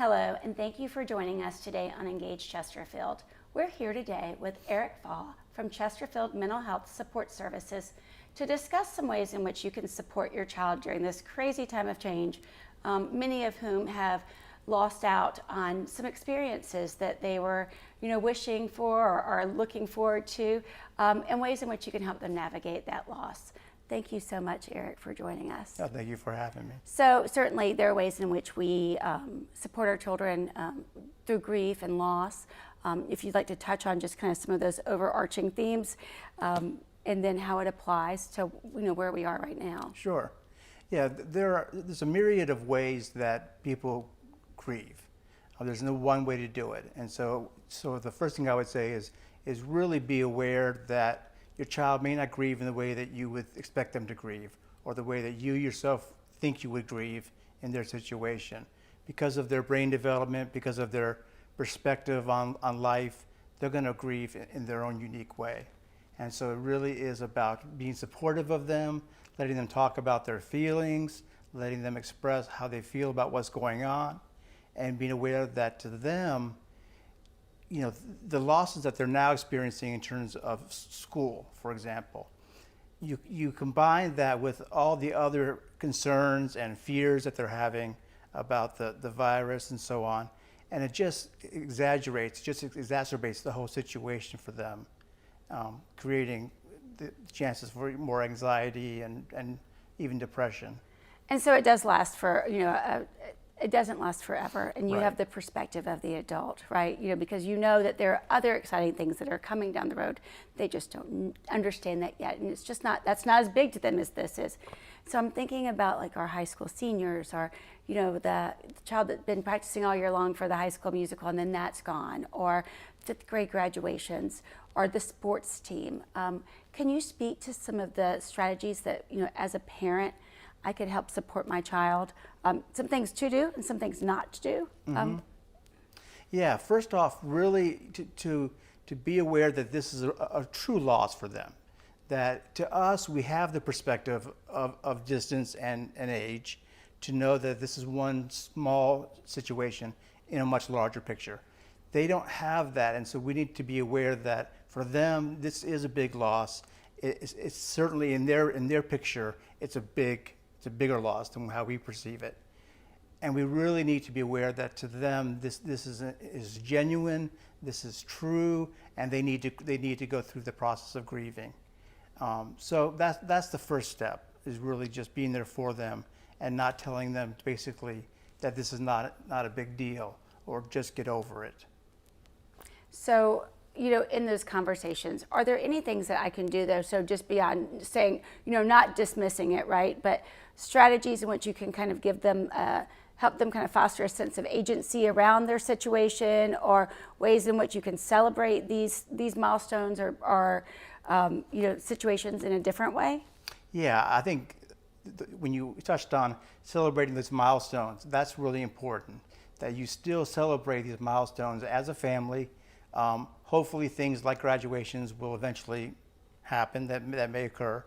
Hello, and thank you for joining us today on Engage Chesterfield. We're here today with Eric Fall from Chesterfield Mental Health Support Services to discuss some ways in which you can support your child during this crazy time of change, many of whom have lost out on some experiences that they were wishing for or are looking forward to, and ways in which you can help them navigate that loss. Thank you so much, Eric, for joining us. Oh, thank you for having me. So certainly there are ways in which we support our children through grief and loss. If you'd like to touch on just kind of some of those overarching themes, and then how it applies to where we are right now. Sure. Yeah, there's a myriad of ways that people grieve. There's no one way to do it. And so the first thing I would say is really be aware that your child may not grieve in the way that you would expect them to grieve, or the way that you yourself think you would grieve in their situation. Because of their brain development, because of their perspective on life, they're going to grieve in their own unique way. And so it really is about being supportive of them, letting them talk about their feelings, letting them express how they feel about what's going on, and being aware that to them, the losses that they're now experiencing in terms of school, for example, you combine that with all the other concerns and fears that they're having about the virus and so on, and it just exacerbates the whole situation for them, creating the chances for more anxiety and even depression. And so it does last for, it doesn't last forever, and you Right. have the perspective of the adult, right? Because you know that there are other exciting things that are coming down the road. They just don't understand that yet, and it's just that's not as big to them as this is. So I'm thinking about like our high school seniors, or the child that's been practicing all year long for the High School Musical and then that's gone, or fifth grade graduations, or the sports team. Can you speak to some of the strategies that as a parent I could help support my child? Some things to do and some things not to do. Yeah, first off, really to be aware that this is a true loss for them. That to us, we have the perspective of distance and age to know that this is one small situation in a much larger picture. They don't have that, and so we need to be aware that for them, this is a big loss. It's certainly in their picture, it's a bigger loss than how we perceive it. And we really need to be aware that to them, this is genuine, this is true, and they need to go through the process of grieving. So that's the first step, is really just being there for them and not telling them basically that this is not a big deal, or just get over it. So, in those conversations, are there any things that I can do though? So just beyond saying, not dismissing it, right? But strategies in which you can kind of give them, help them kind of foster a sense of agency around their situation, or ways in which you can celebrate these milestones or situations in a different way? Yeah, I think when you touched on celebrating these milestones, that's really important, that you still celebrate these milestones as a family. Hopefully things like graduations will eventually happen, that may occur.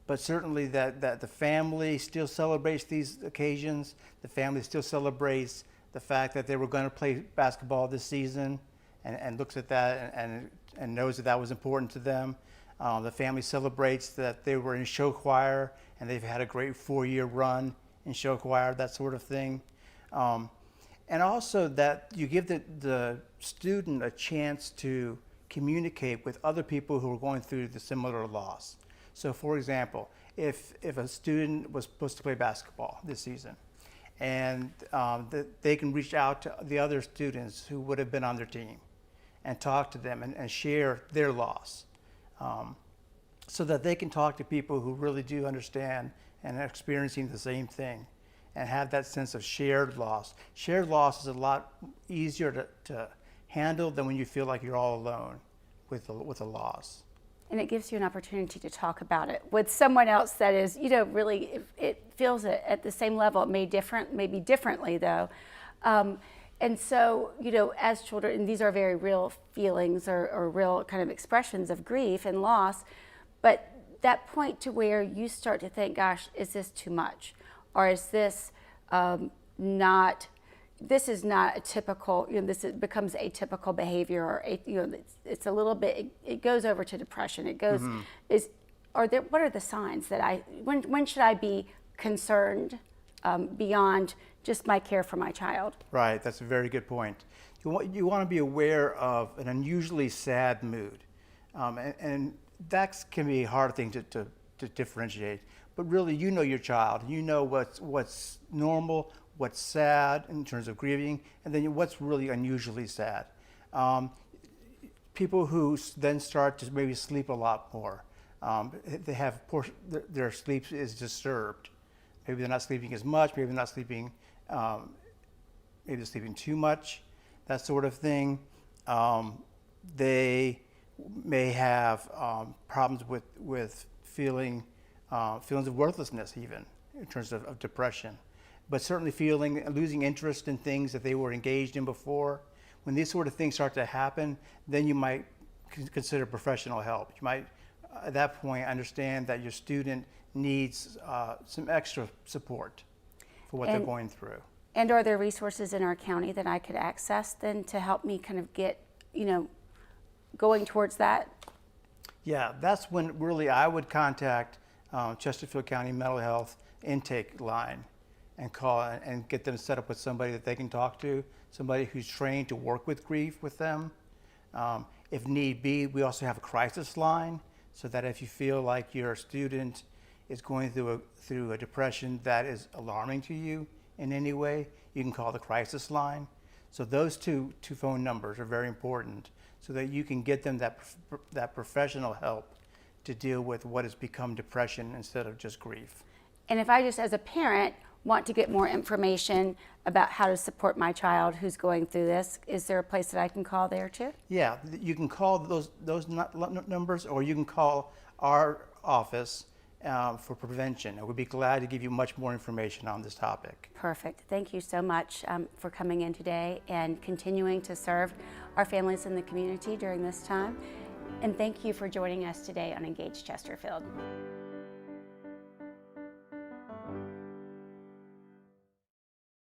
But certainly that the family still celebrates these occasions. The family still celebrates the fact that they were going to play basketball this season, and looks at that and knows that was important to them. The family celebrates that they were in show choir and they've had a great 4-year run in show choir, that sort of thing. And also that you give the student a chance to communicate with other people who are going through the similar loss. So for example, if a student was supposed to play basketball this season, and they can reach out to the other students who would have been on their team and talk to them and share their loss, so that they can talk to people who really do understand and are experiencing the same thing, and have that sense of shared loss. Shared loss is a lot easier to handle than when you feel like you're all alone with a loss. And it gives you an opportunity to talk about it with someone else that is, really, it feels it at the same level. It may be differently though. And so, as children, and these are very real feelings or real kind of expressions of grief and loss, but that point to where you start to think, gosh, is this too much? Or is this not, this is not a typical, becomes atypical behavior, or it's a little bit, it goes over to depression. It goes, what are the signs that when should I be concerned beyond just my care for my child? Right, that's a very good point. You want to be aware of an unusually sad mood. And that can be a hard thing to differentiate. But really, you know your child. You know what's normal, what's sad in terms of grieving, and then what's really unusually sad. People who then start to maybe sleep a lot more. They have their sleep is disturbed. Maybe they're not sleeping as much. Maybe they're not sleeping. Maybe they're sleeping too much. That sort of thing. They may have problems with feelings of worthlessness, even in terms of depression. But certainly losing interest in things that they were engaged in before. When these sort of things start to happen, then you might consider professional help. You might, at that point, understand that your student needs some extra support for what they're going through. And are there resources in our county that I could access then to help me kind of get, going towards that? Yeah, that's when really I would contact Chesterfield County Mental Health intake line and call and get them set up with somebody that they can talk to, somebody who's trained to work with grief with them. If need be, we also have a crisis line, so that if you feel like your student is going through a depression that is alarming to you in any way, you can call the crisis line. So those two phone numbers are very important, so that you can get them that professional help to deal with what has become depression instead of just grief. And if I just, as a parent, want to get more information about how to support my child who's going through this, is there a place that I can call there too? Yeah, you can call those numbers, or you can call our office for prevention, and we'd be glad to give you much more information on this topic. Perfect. Thank you so much for coming in today and continuing to serve our families in the community during this time. And thank you for joining us today on Engage Chesterfield.